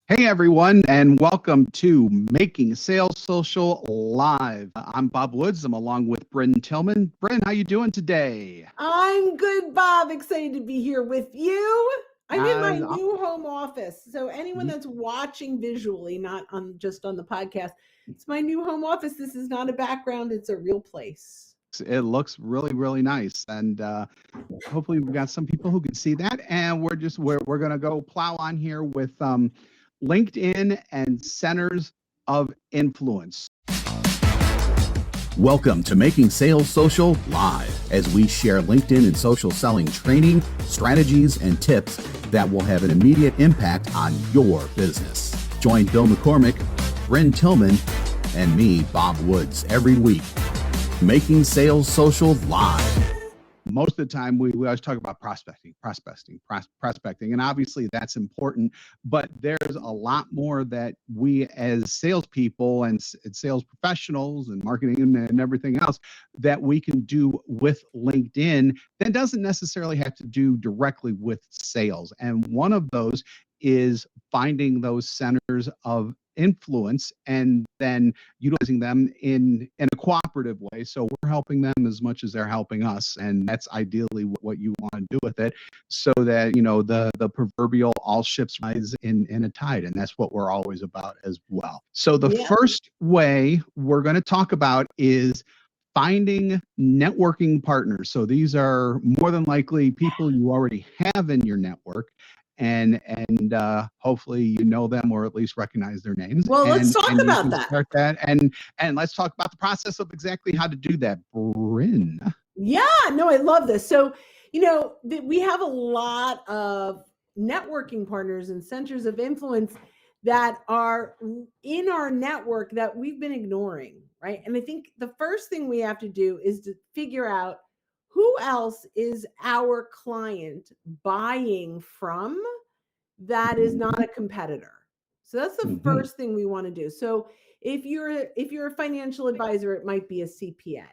Hey everyone, and welcome to Making Sales Social Live. I'm Bob Woods. I'm along with Bryn Tillman. Bryn, how you doing today? I'm good, Bob. Excited to be here with you. I'm in my Uh, new home office. So anyone that's watching visually, not on just on the podcast, it's my new home office. This is not a background, it's a real place. it looks really, really nice, and hopefully we've got some people who can see that. And we're gonna go plow on here with LinkedIn and centers of influence. Welcome to Making Sales Social Live, as we share LinkedIn and social selling training, strategies, and tips that will have an immediate impact on your business. Join Bill McCormick, Bryn Tillman, and me, Bob Woods, every week. Making Sales Social Live. Most of the time we always talk about prospecting, and obviously that's important, but there's a lot more that we as salespeople and sales professionals and marketing and everything else that we can do with LinkedIn that doesn't necessarily have to do directly with sales. And one of those is finding those centers of influence and then utilizing them in a cooperative way. So we're helping them as much as they're helping us. And that's ideally what you want to do with it, so that, the proverbial all ships rise in a tide. And that's what we're always about as well. So the first way we're going to talk about is finding networking partners. So these are more than likely people you already have in your network, and hopefully you know them or at least recognize their names. Well, let's talk and about you can that. start that, and let's talk about the process of exactly how to do that. Bryn. Yeah, no, I love this. So, we have a lot of networking partners and centers of influence that are in our network that we've been ignoring, right? And I think the first thing we have to do is to figure out who else is our client buying from that is not a competitor. So that's the first thing we want to do. So if you're a financial advisor, it might be a CPA.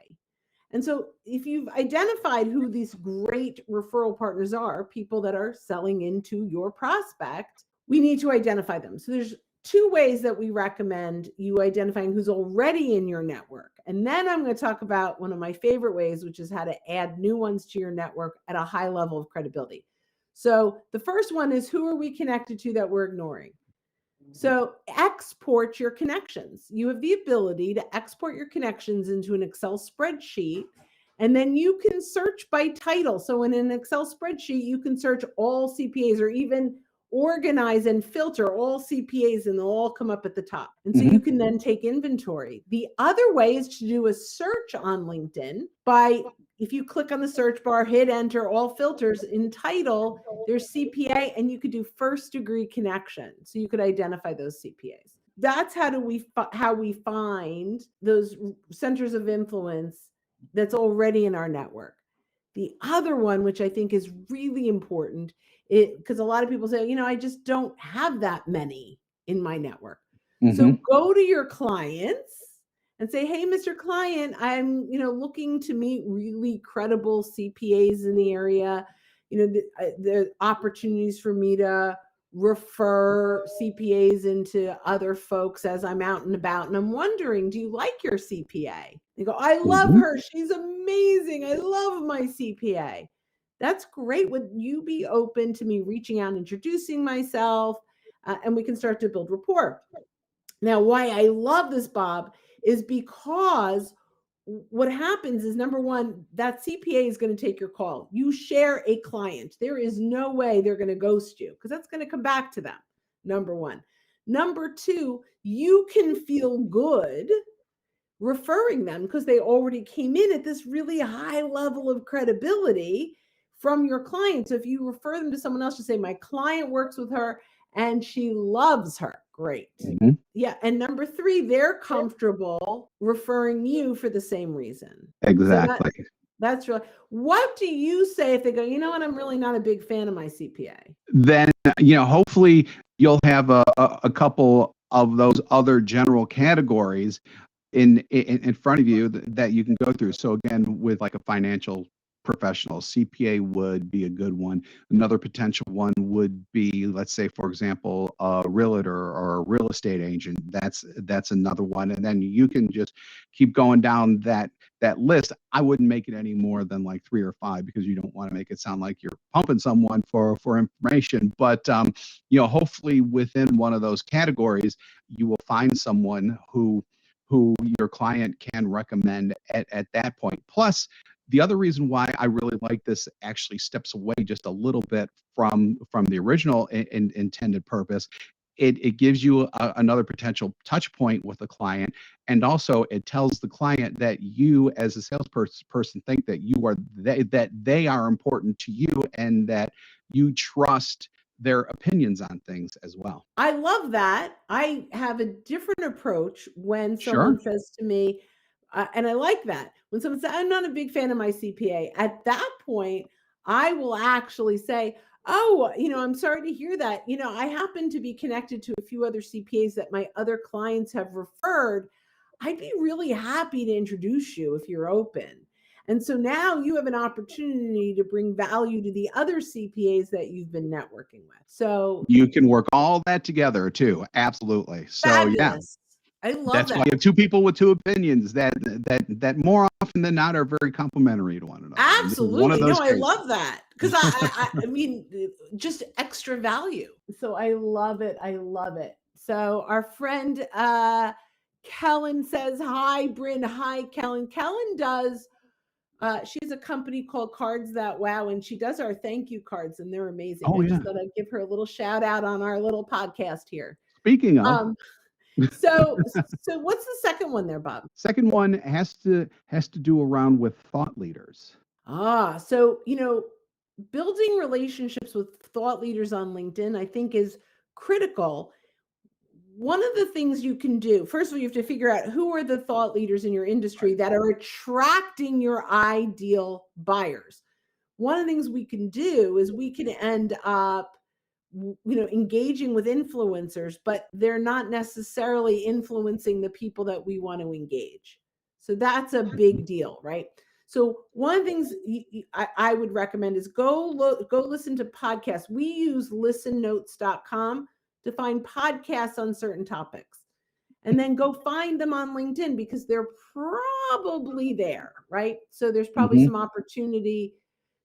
And so if you've identified who these great referral partners are, people that are selling into your prospect, we need to identify them. So there's two ways that we recommend you identifying who's already in your network. And then I'm going to talk about one of my favorite ways, which is how to add new ones to your network at a high level of credibility. So the first one is, who are we connected to that we're ignoring? So export your connections. You have the ability to export your connections into an Excel spreadsheet, and then you can search by title. So in an Excel spreadsheet, you can search all CPAs, or even organize and filter all CPAs, and they'll all come up at the top. And so you can then take inventory. The other way is to do a search on LinkedIn if you click on the search bar, hit enter, all filters, in title, there's CPA, and you could do first degree connection. So you could identify those CPAs. That's how we find those centers of influence that's already in our network. The other one, which I think is really important, because a lot of people say, I just don't have that many in my network. So go to your clients and say, hey, Mr. Client, I'm, looking to meet really credible CPAs in the area. The opportunities for me to refer CPAs into other folks as I'm out and about. And I'm wondering, do you like your CPA? They go, I love her. She's amazing. I love my CPA. That's great. Would you be open to me reaching out and introducing myself? And we can start to build rapport. Now, why I love this, Bob, is because what happens is, number one, that CPA is going to take your call. You share a client. There is no way they're going to ghost you, because that's going to come back to them, number one. Number two, you can feel good referring them because they already came in at this really high level of credibility from your client. So if you refer them to someone else, you say, my client works with her and she loves her. Great. Yeah. And number three, they're comfortable referring you for the same reason. Exactly. So that's really, what do you say if they go, you know what, I'm really not a big fan of my CPA? Then, hopefully you'll have a couple of those other general categories in front of you that you can go through. So again, with like a financial professionals. CPA would be a good one. Another potential one would be, let's say, for example, a realtor or a real estate agent. That's another one. And then you can just keep going down that list. I wouldn't make it any more than like 3 or 5, because you don't want to make it sound like you're pumping someone for information. But hopefully within one of those categories, you will find someone who your client can recommend at that point. Plus, the other reason why I really like this actually steps away just a little bit from the original intended purpose. It gives you another potential touch point with the client, and also it tells the client that you, as a salesperson, think that that they are important to you, and that you trust their opinions on things as well. I love that. I have a different approach when someone Sure. says to me, and I like that. When someone says, I'm not a big fan of my CPA, at that point, I will actually say, oh, I'm sorry to hear that. I happen to be connected to a few other CPAs that my other clients have referred. I'd be really happy to introduce you if you're open. And so now you have an opportunity to bring value to the other CPAs that you've been networking with. So You can work all that together too. Absolutely. So yeah, fabulous. I love that's that. why you have two people with two opinions that more often than not are very complementary to one another. And this is one of Absolutely. those No, I cases. love that. Because I mean, just extra value. So I love it. I love it. So our friend Kellen says, hi, Bryn. Hi, Kellen. Kellen does, she has a company called Cards That Wow, and she does our thank you cards, and they're amazing. Oh, I just yeah. thought I'd give her a little shout out on our little podcast here. Speaking of, So what's the second one there, Bob? second one has to do around with thought leaders. So, building relationships with thought leaders on LinkedIn, I think, is critical. One of the things you can do, first of all, you have to figure out who are the thought leaders in your industry that are attracting your ideal buyers. One of the things we can do is we can end up engaging with influencers, but they're not necessarily influencing the people that we want to engage. So that's a big deal, right? So one of the things I would recommend is go listen to podcasts. We use listennotes.com to find podcasts on certain topics, and then go find them on LinkedIn, because they're probably there, right? So there's probably some opportunity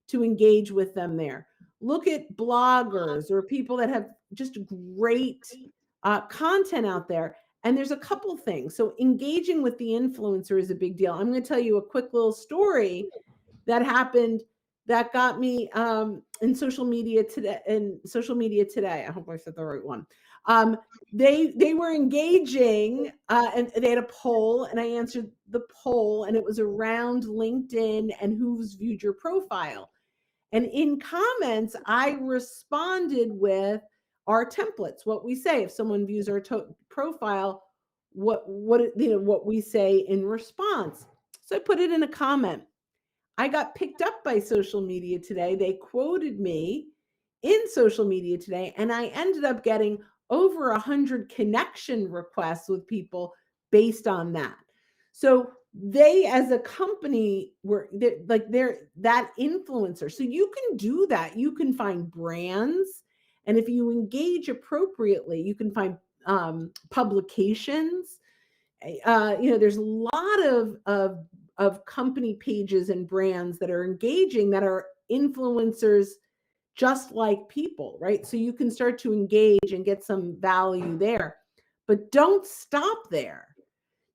to engage with them there. Look at bloggers or people that have just great content out there. And there's a couple things. So engaging with the influencer is a big deal. I'm going to tell you a quick little story that happened that got me in social media today. I hope I said the right one. They were engaging and they had a poll, and I answered the poll, and it was around LinkedIn and who's viewed your profile. And in comments, I responded with our templates, what we say if someone views our profile, what we say in response. So I put it in a comment. I got picked up by Social Media Today. They quoted me in Social Media Today, and I ended up getting over 100 connection requests with people based on that. So they, as a company, they're that influencer. So you can do that. You can find brands, and if you engage appropriately, you can find publications. There's a lot of company pages and brands that are engaging, that are influencers just like people, right? So you can start to engage and get some value there, but don't stop there.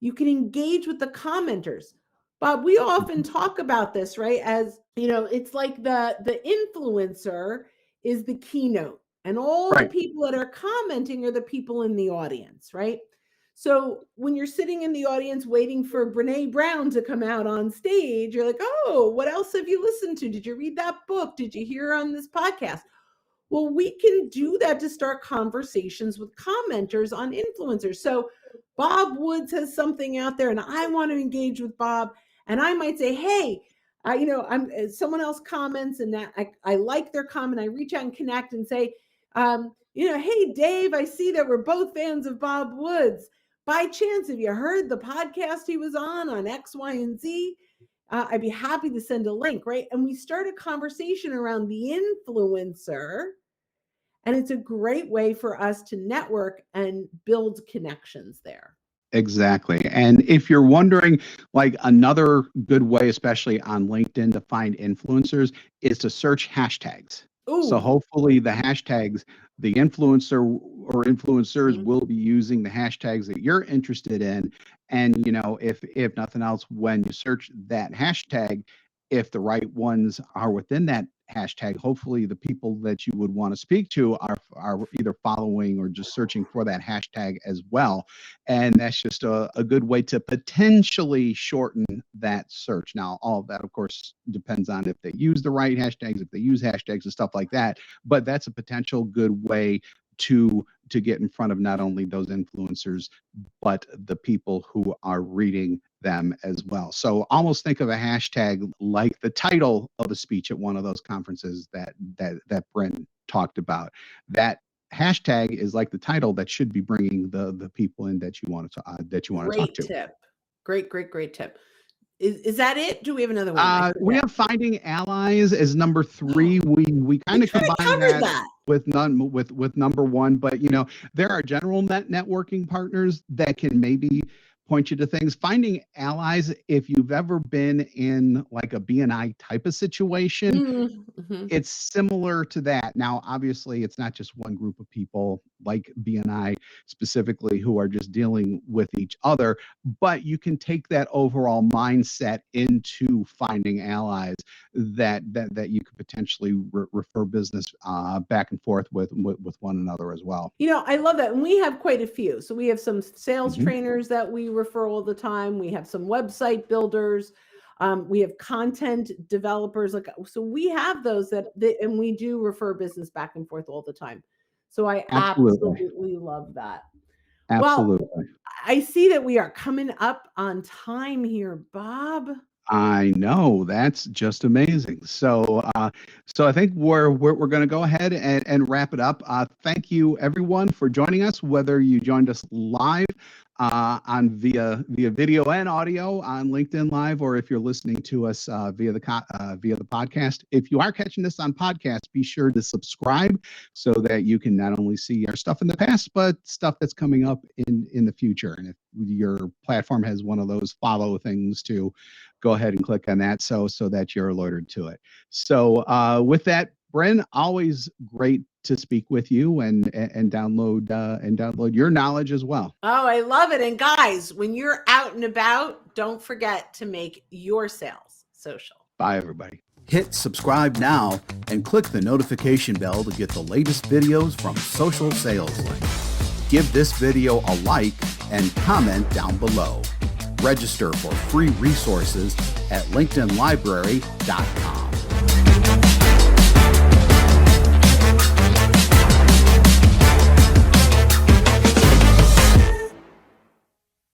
You can engage with the commenters. Bob, we often talk about this, right? As it's like the influencer is the keynote, and all the people that are commenting are the people in the audience, right? So when you're sitting in the audience waiting for Brene Brown to come out on stage, you're like, oh, what else have you listened to? Did you read that book? Did you hear on this podcast? Well, we can do that to start conversations with commenters on influencers. So Bob Woods has something out there, and I want to engage with Bob. And I might say, hey, someone else comments, and that I like their comment. I reach out and connect and say, hey, Dave, I see that we're both fans of Bob Woods. By chance, have you heard the podcast he was on X, Y, and Z? I'd be happy to send a link, right? And we start a conversation around the influencer. And it's a great way for us to network and build connections there. Exactly. And if you're wondering, like another good way, especially on LinkedIn, to find influencers is to search hashtags. So Ooh. hopefully the hashtags, the influencer or influencers Mhm. will be using the hashtags that you're interested in. And, if nothing else, when you search that hashtag, if the right ones are within that hashtag, hopefully the people that you would want to speak to are either following or just searching for that hashtag as well. And that's just a good way to potentially shorten that search. Now, all of that, of course, depends on if they use the right hashtags, if they use hashtags and stuff like that. But that's a potential good way to get in front of not only those influencers, but the people who are reading them as well. So almost think of a hashtag like the title of a speech at one of those conferences that Brent talked about. That hashtag is like the title that should be bringing the people in that you want to talk Great to. tip. Great tip. Is that it? Do we have another one? We have finding allies as number 3. We kind of combine covered that with number 1, but there are general networking partners that can maybe point you to things. Finding allies, if you've ever been in like a BNI type of situation, Mm-hmm. it's similar to that. Now, obviously, it's not just one group of people like BNI specifically who are just dealing with each other, but you can take that overall mindset into finding allies that you could potentially refer business back and forth with one another as well. I love that. And we have quite a few. So we have some sales Mhm. trainers that we refer all the time. We have some website builders. We have content developers. So we have those and we do refer business back and forth all the time. So I absolutely love that. Absolutely. Well, I see that we are coming up on time here, Bob. I know, that's just amazing. So I think we're going to go ahead and wrap it up. Thank you everyone for joining us, whether you joined us live on via video and audio on LinkedIn Live, or if you're listening to us via the podcast. If you are catching this on podcast, be sure to subscribe so that you can not only see our stuff in the past, but stuff that's coming up in the future. And if your platform has one of those follow things too, go ahead and click on that so that you're alerted to it. So with that, Bren, always great to speak with you and download your knowledge as well. Oh, I love it. And guys, when you're out and about, don't forget to make your sales social. Bye, everybody. Hit subscribe now and click the notification bell to get the latest videos from Social Sales Link. Give this video a like and comment down below. Register for free resources at linkedinlibrary.com.